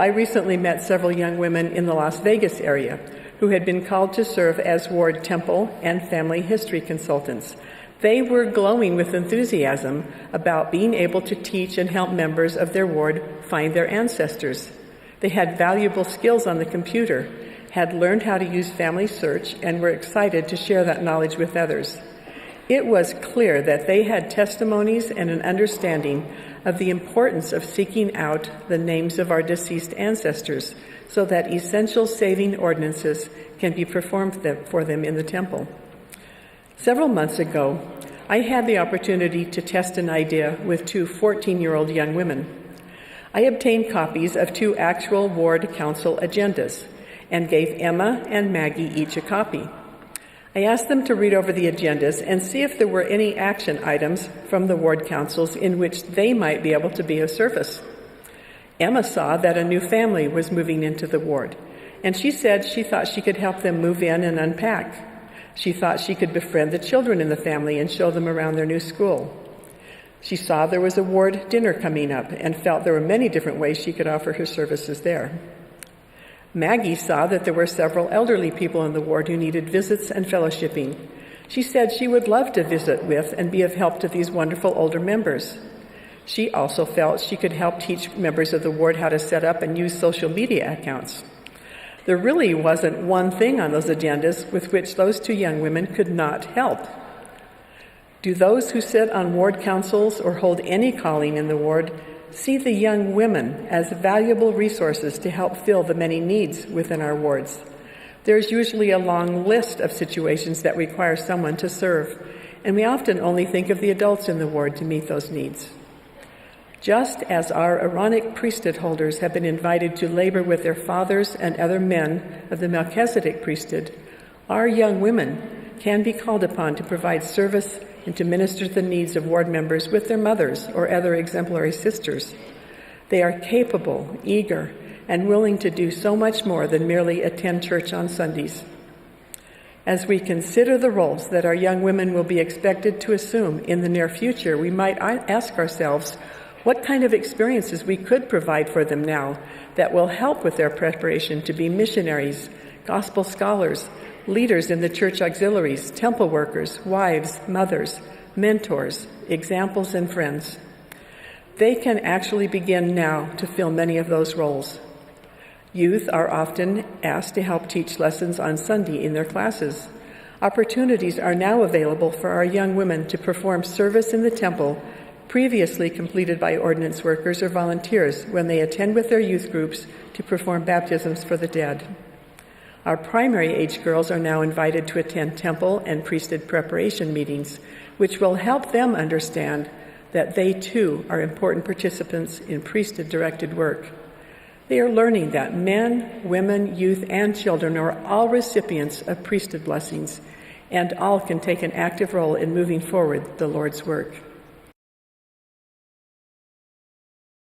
I recently met several young women in the Las Vegas area who had been called to serve as ward temple and family history consultants. They were glowing with enthusiasm about being able to teach and help members of their ward find their ancestors. They had valuable skills on the computer, had learned how to use Family Search, and were excited to share that knowledge with others. It was clear that they had testimonies and an understanding of the importance of seeking out the names of our deceased ancestors so that essential saving ordinances can be performed for them in the temple. Several months ago, I had the opportunity to test an idea with two 14-year-old young women. I obtained copies of two actual ward council agendas and gave Emma and Maggie each a copy. I asked them to read over the agendas and see if there were any action items from the ward councils in which they might be able to be of service. Emma saw that a new family was moving into the ward, and she said she thought she could help them move in and unpack. She thought she could befriend the children in the family and show them around their new school. She saw there was a ward dinner coming up and felt there were many different ways she could offer her services there. Maggie saw that there were several elderly people in the ward who needed visits and fellowshipping. She said she would love to visit with and be of help to these wonderful older members. She also felt she could help teach members of the ward how to set up and use social media accounts. There really wasn't one thing on those agendas with which those two young women could not help. Do those who sit on ward councils or hold any calling in the ward see the young women as valuable resources to help fill the many needs within our wards? There's usually a long list of situations that require someone to serve, and we often only think of the adults in the ward to meet those needs. Just as our Aaronic priesthood holders have been invited to labor with their fathers and other men of the Melchizedek priesthood, our young women can be called upon to provide service and to minister to the needs of ward members with their mothers or other exemplary sisters. They are capable, eager, and willing to do so much more than merely attend church on Sundays. As we consider the roles that our young women will be expected to assume in the near future, we might ask ourselves what kind of experiences we could provide for them now that will help with their preparation to be missionaries, gospel scholars, leaders in the church auxiliaries, temple workers, wives, mothers, mentors, examples, and friends. They can actually begin now to fill many of those roles. Youth are often asked to help teach lessons on Sunday in their classes. Opportunities are now available for our young women to perform service in the temple previously completed by ordinance workers or volunteers when they attend with their youth groups to perform baptisms for the dead. Our primary age girls are now invited to attend temple and priesthood preparation meetings, which will help them understand that they too are important participants in priesthood-directed work. They are learning that men, women, youth, and children are all recipients of priesthood blessings, and all can take an active role in moving forward the Lord's work.